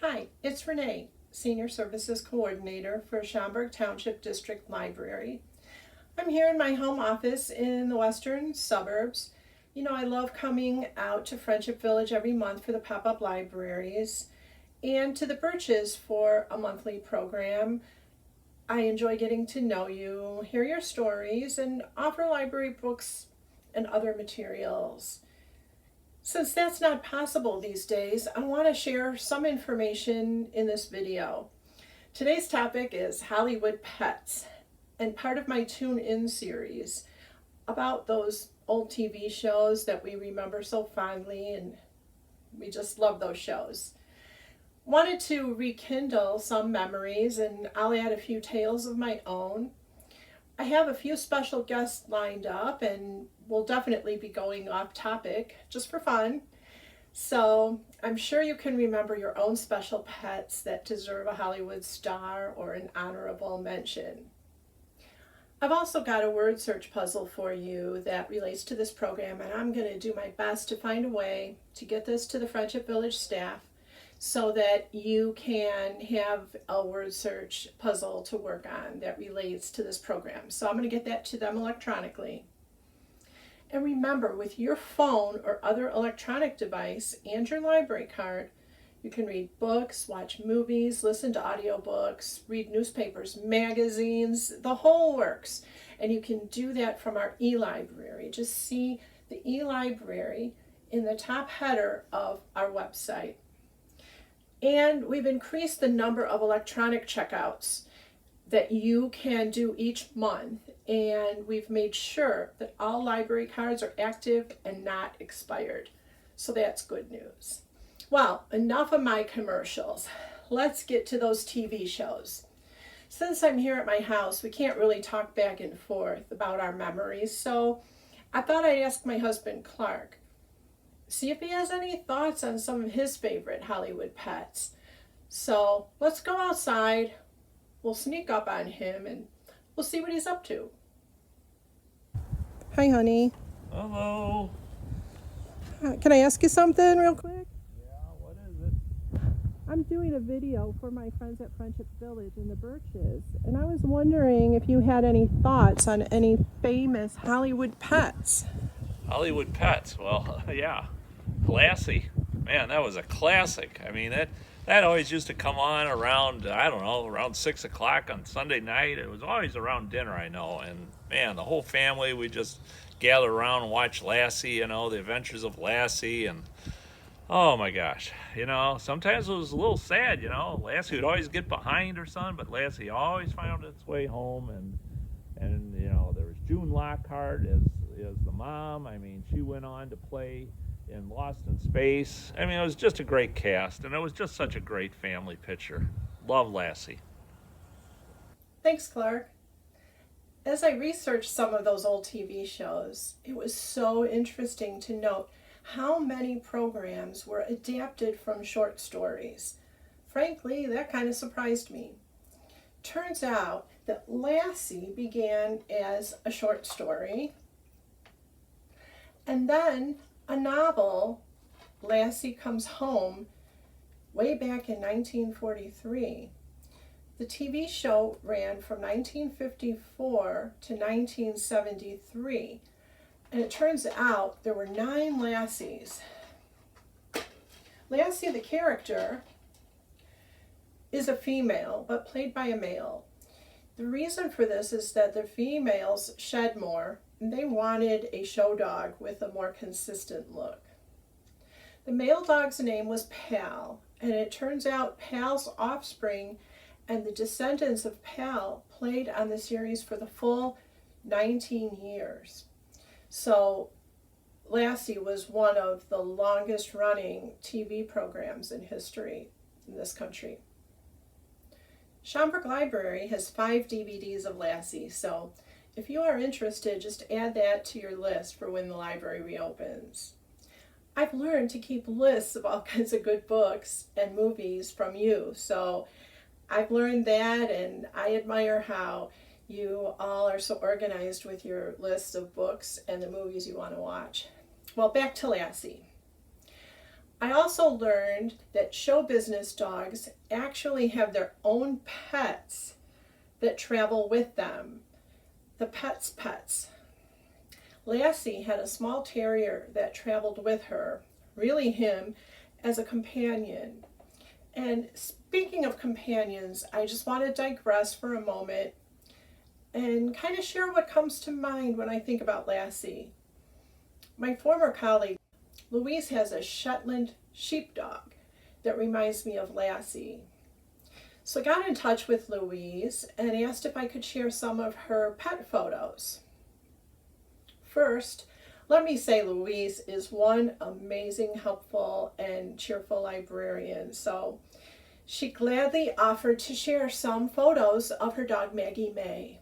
Hi, it's Renee, Senior Services Coordinator for Schaumburg Township District Library. I'm here in my home office in the western suburbs. You know, I love coming out to Friendship Village every month for the pop-up libraries and to the Birches for a monthly program. I enjoy getting to know you, hear your stories, and offer library books and other materials. Since that's not possible these days, I want to share some information in this video. Today's topic is Hollywood pets, and part of my Tune In series about those old TV shows that we remember so fondly, and we just love those shows. Wanted to rekindle some memories, and I'll add a few tales of my own. I have a few special guests lined up, and we'll definitely be going off topic just for fun. So I'm sure you can remember your own special pets that deserve a Hollywood star or an honorable mention. I've also got a word search puzzle for you that relates to this program, and I'm going to do my best to find a way to get this to the Friendship Village staff so that you can have a word search puzzle to work on that relates to this program. So I'm going to get that to them electronically. And remember, with your phone or other electronic device and your library card, you can read books, watch movies, listen to audiobooks, read newspapers, magazines, the whole works. And you can do that from our e-library. Just see the e-library in the top header of our website. And we've increased the number of electronic checkouts that you can do each month. And we've made sure that all library cards are active and not expired. So that's good news. Well, enough of my commercials. Let's get to those TV shows. Since I'm here at my house, we can't really talk back and forth about our memories. So I thought I'd ask my husband, Clark, see if he has any thoughts on some of his favorite Hollywood pets. So let's go outside, we'll sneak up on him, and we'll see what he's up to. Hi, honey. Hello. Can I ask you something real quick? Yeah, what is it? I'm doing a video for my friends at Friendship Village in the Birches, and I was wondering if you had any thoughts on any famous Hollywood pets. Hollywood pets. Well, yeah. Lassie. Man, that was a classic. I mean, that always used to come on around, I don't know, around 6 o'clock on Sunday night. It was always around dinner, I know. And man, the whole family, we just gather around and watch Lassie, the adventures of Lassie. And oh my gosh, sometimes it was a little sad, Lassie would always get behind her son, but Lassie always found its way home. And there was June Lockhart as the mom. I mean, she went on to play in Lost in Space. I mean, it was just a great cast, and it was just such a great family picture. Love Lassie. Thanks, Clark. As I researched some of those old TV shows, it was so interesting to note how many programs were adapted from short stories. Frankly, that kind of surprised me. Turns out that Lassie began as a short story, and then a novel, Lassie Comes Home, way back in 1943. The TV show ran from 1954 to 1973, and it turns out there were 9 Lassies. Lassie, the character, is a female, but played by a male. The reason for this is that the females shed more, and they wanted a show dog with a more consistent look. The male dog's name was Pal, and it turns out Pal's offspring and the descendants of Pal played on the series for the full 19 years. So Lassie was one of the longest running TV programs in history in this country. Schaumburg Library has 5 DVDs of Lassie, so if you are interested, just add that to your list for when the library reopens. I've learned to keep lists of all kinds of good books and movies from you, so I've learned that, and I admire how you all are so organized with your lists of books and the movies you want to watch. Well, back to Lassie. I also learned that show business dogs actually have their own pets that travel with them, the pets. Lassie had a small terrier that traveled with her, really him as a companion. And speaking of companions, I just want to digress for a moment and kind of share what comes to mind when I think about Lassie. My former colleague, Louise, has a Shetland sheepdog that reminds me of Lassie. So I got in touch with Louise and asked if I could share some of her pet photos. First, let me say Louise is one amazing, helpful, and cheerful librarian. So she gladly offered to share some photos of her dog Maggie May.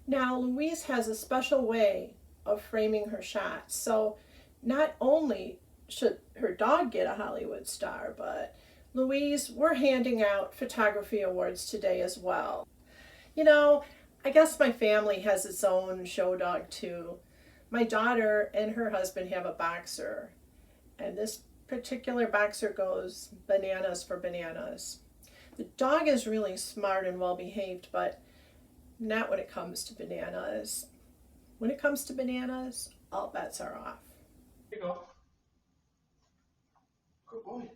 Now, Louise has a special way of framing her shots. So not only should her dog get a Hollywood star, but Louise, we're handing out photography awards today as well. You know, I guess my family has its own show dog too. My daughter and her husband have a boxer, and this particular boxer goes bananas for bananas. The dog is really smart and well behaved, but not when it comes to bananas. When it comes to bananas, all bets are off. Here you go. Good boy.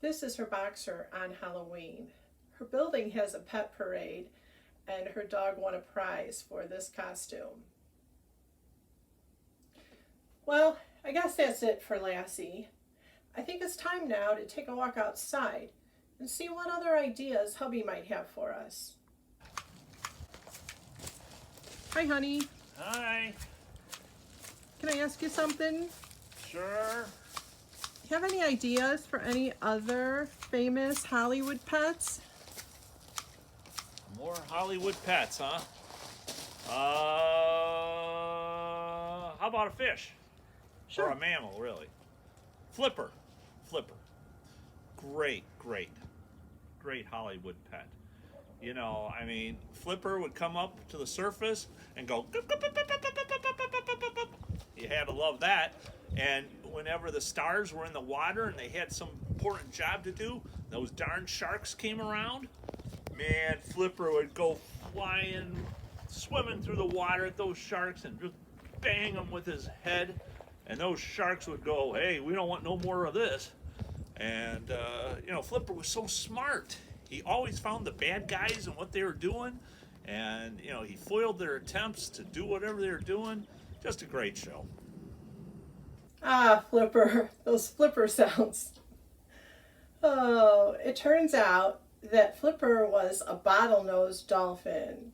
This is her boxer on Halloween. Her building has a pet parade, and her dog won a prize for this costume. Well, I guess that's it for Lassie. I think it's time now to take a walk outside and see what other ideas hubby might have for us. Hi, honey. Hi. Can I ask you something? Sure. Do you have any ideas for any other famous Hollywood pets? More Hollywood pets, huh? How about a fish? Sure. Or a mammal, really. Flipper. Great Hollywood pet. You know, I mean, Flipper would come up to the surface and go. You had to love that. And whenever the stars were in the water and they had some important job to do, those darn sharks came around. Man, Flipper would go flying, swimming through the water at those sharks and just bang them with his head. And those sharks would go, hey, we don't want no more of this. And, you know, Flipper was so smart. He always found the bad guys and what they were doing. And, you know, he foiled their attempts to do whatever they were doing. Just a great show. Ah, Flipper, those Flipper sounds. Oh, it turns out that Flipper was a bottlenose dolphin.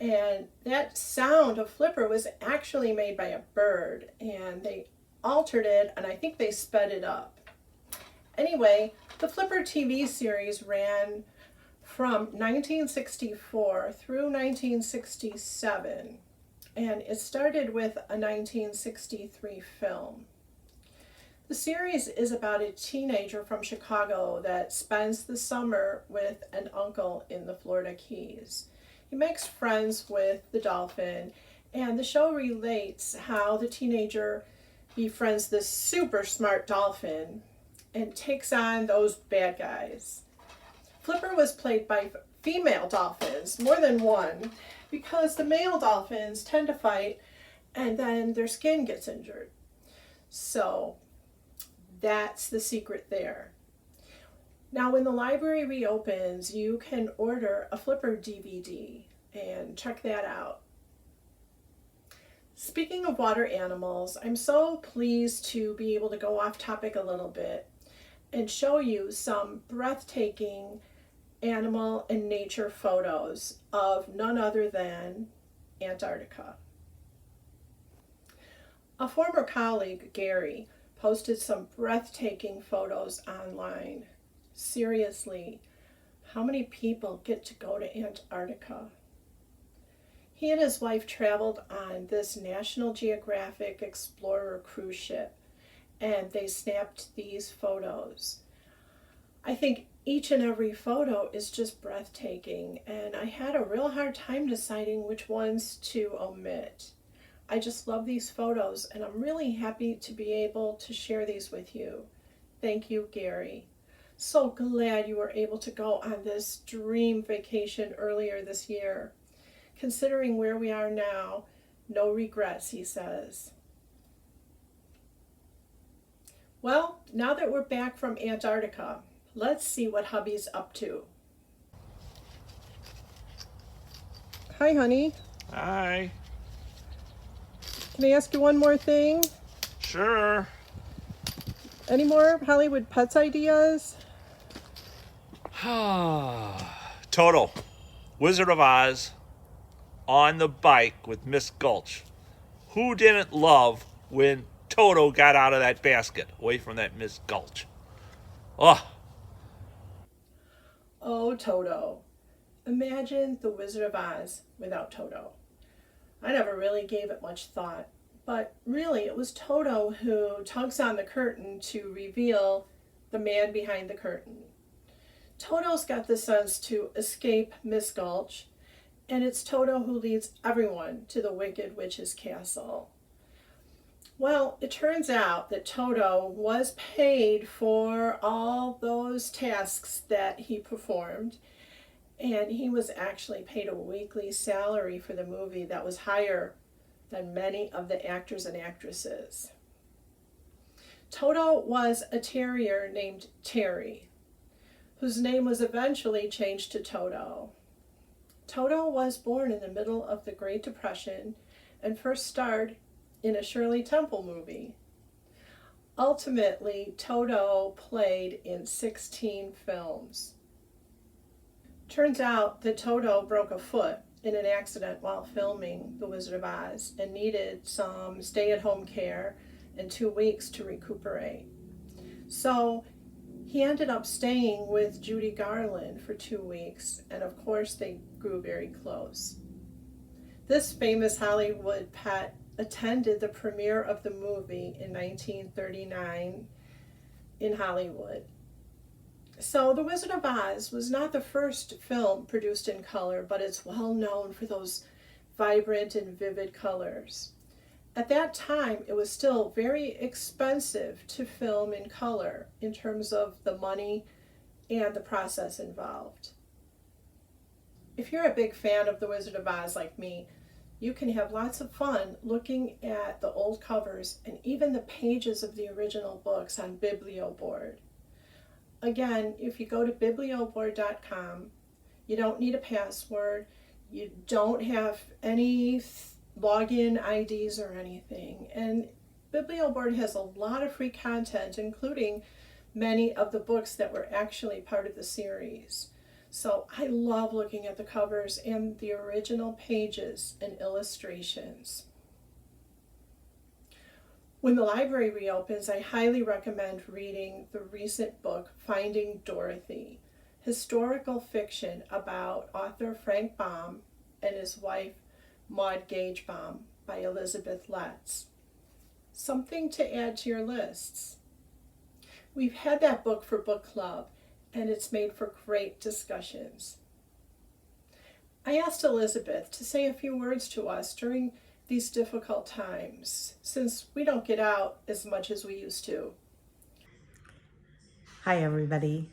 And that sound of Flipper was actually made by a bird, and they altered it, and I think they sped it up. Anyway, the Flipper TV series ran from 1964 through 1967, and it started with a 1963 film. The series is about a teenager from Chicago that spends the summer with an uncle in the Florida Keys. He makes friends with the dolphin, and the show relates how the teenager befriends this super smart dolphin and takes on those bad guys. Flipper was played by female dolphins, more than one, because the male dolphins tend to fight and then their skin gets injured. So that's the secret there. Now, when the library reopens, you can order a Flipper DVD and check that out. Speaking of water animals, I'm so pleased to be able to go off topic a little bit and show you some breathtaking animal and nature photos of none other than Antarctica. A former colleague, Gary, posted some breathtaking photos online. Seriously, how many people get to go to Antarctica? He and his wife traveled on this National Geographic Explorer cruise ship, and they snapped these photos. I think each and every photo is just breathtaking, and I had a real hard time deciding which ones to omit. I just love these photos, and I'm really happy to be able to share these with you. Thank you, Gary. So glad you were able to go on this dream vacation earlier this year. Considering where we are now, no regrets, he says. Well, now that we're back from Antarctica, let's see what hubby's up to. Hi, honey. Hi. Can I ask you one more thing? Sure. Any more Hollywood Pets ideas? Toto, Wizard of Oz, on the bike with Miss Gulch. Who didn't love when Toto got out of that basket, away from that Miss Gulch? Oh, Oh, Toto. Imagine the Wizard of Oz without Toto. I never really gave it much thought, but really it was Toto who tugs on the curtain to reveal the man behind the curtain. Toto's got the sense to escape Miss Gulch, and it's Toto who leads everyone to the Wicked Witch's castle. Well, it turns out that Toto was paid for all those tasks that he performed, and he was actually paid a weekly salary for the movie that was higher than many of the actors and actresses. Toto was a terrier named Terry, whose name was eventually changed to Toto. Toto was born in the middle of the Great Depression and first starred in a Shirley Temple movie. Ultimately, Toto played in 16 films. Turns out that Toto broke a foot in an accident while filming The Wizard of Oz and needed some stay-at-home care and 2 weeks to recuperate. So he ended up staying with Judy Garland for 2 weeks, and of course they grew very close. This famous Hollywood pet attended the premiere of the movie in 1939 in Hollywood. So The Wizard of Oz was not the first film produced in color, but it's well known for those vibrant and vivid colors. At that time, it was still very expensive to film in color in terms of the money and the process involved. If you're a big fan of The Wizard of Oz like me, you can have lots of fun looking at the old covers and even the pages of the original books on Biblioboard. Again, if you go to biblioboard.com, you don't need a password, you don't have any login IDs or anything, and Biblioboard has a lot of free content, including many of the books that were actually part of the series. So I love looking at the covers and the original pages and illustrations. When the library reopens, I highly recommend reading the recent book, Finding Dorothy, historical fiction about author Frank Baum and his wife, Maud Gage Baum, by Elizabeth Letts. Something to add to your lists. We've had that book for book club, and it's made for great discussions. I asked Elizabeth to say a few words to us during these difficult times, since we don't get out as much as we used to. Hi, everybody.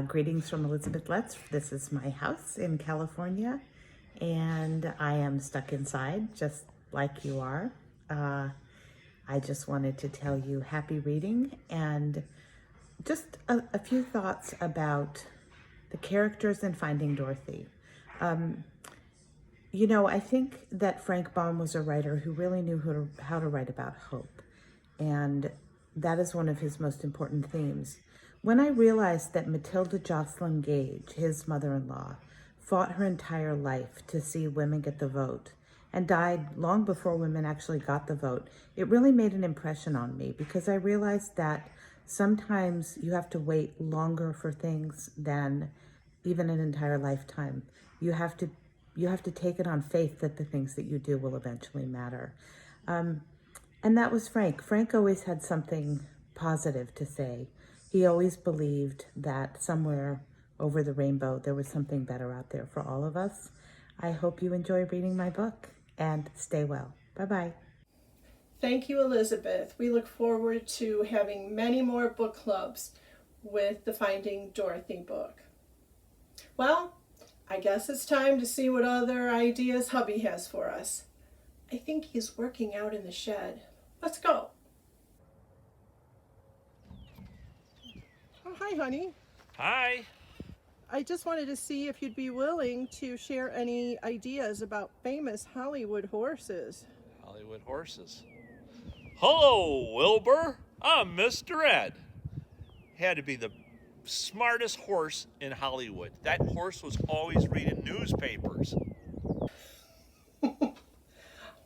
Greetings from Elizabeth Letts. This is my house in California, and I am stuck inside just like you are. I just wanted to tell you happy reading and just a few thoughts about the characters in Finding Dorothy. I think that Frank Baum was a writer who really knew how to write about hope, and that is one of his most important themes. When I realized that Matilda Jocelyn Gage, his mother-in-law, fought her entire life to see women get the vote and died long before women actually got the vote, it really made an impression on me because I realized that sometimes you have to wait longer for things than even an entire lifetime. You have to take it on faith that the things that you do will eventually matter. And that was Frank. Frank always had something positive to say. He always believed that somewhere over the rainbow there was something better out there for all of us. I hope you enjoy reading my book and stay well. Bye-bye. Thank you, Elizabeth. We look forward to having many more book clubs with the Finding Dorothy book. Well, I guess it's time to see what other ideas hubby has for us. I think he's working out in the shed. Let's go. Oh, hi, honey. Hi. I just wanted to see if you'd be willing to share any ideas about famous Hollywood horses. Hollywood horses. Hello, Wilbur. I'm Mr. Ed. Had to be the smartest horse in Hollywood. That horse was always reading newspapers.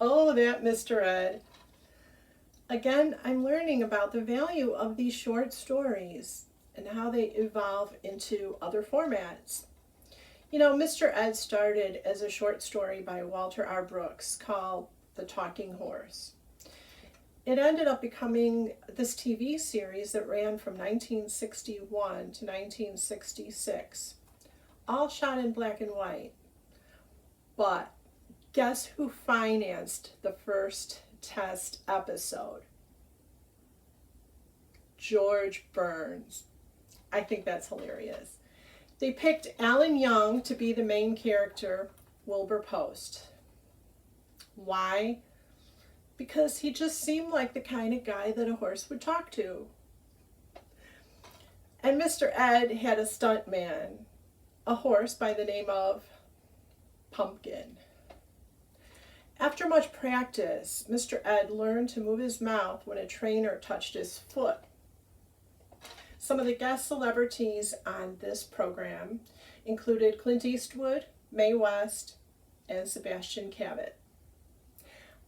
Oh, that Mr. Ed. Again, I'm learning about the value of these short stories and how they evolve into other formats. You know, Mr. Ed started as a short story by Walter R. Brooks called The Talking Horse. It ended up becoming this TV series that ran from 1961 to 1966, all shot in black and white. But guess who financed the first test episode? George Burns. I think that's hilarious. They picked Alan Young to be the main character, Wilbur Post. Why? Because he just seemed like the kind of guy that a horse would talk to. And Mr. Ed had a stuntman, a horse by the name of Pumpkin. After much practice, Mr. Ed learned to move his mouth when a trainer touched his foot. Some of the guest celebrities on this program included Clint Eastwood, Mae West, and Sebastian Cabot.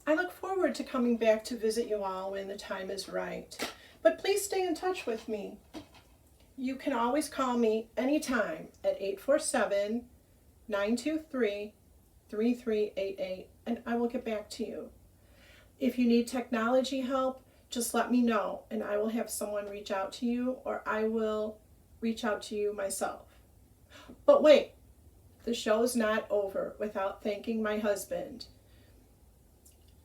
I look forward to coming back to visit you all when the time is right, but please stay in touch with me. You can always call me anytime at 847-923-3388, and I will get back to you. If you need technology help, just let me know, and I will have someone reach out to you, or I will reach out to you myself. But wait, the show's not over without thanking my husband.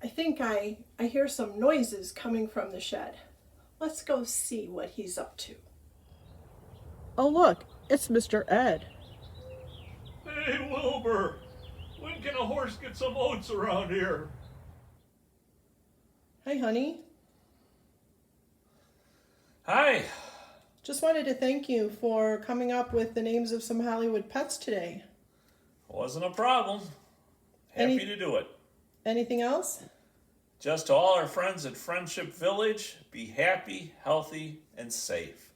I think I hear some noises coming from the shed. Let's go see what he's up to. Oh look, it's Mr. Ed. Hey, Wilbur. When can a horse get some oats around here? Hi, honey. Hi. Just wanted to thank you for coming up with the names of some Hollywood pets today. Wasn't a problem. Happy to do it. Anything else? Just to all our friends at Friendship Village, be happy, healthy, and safe.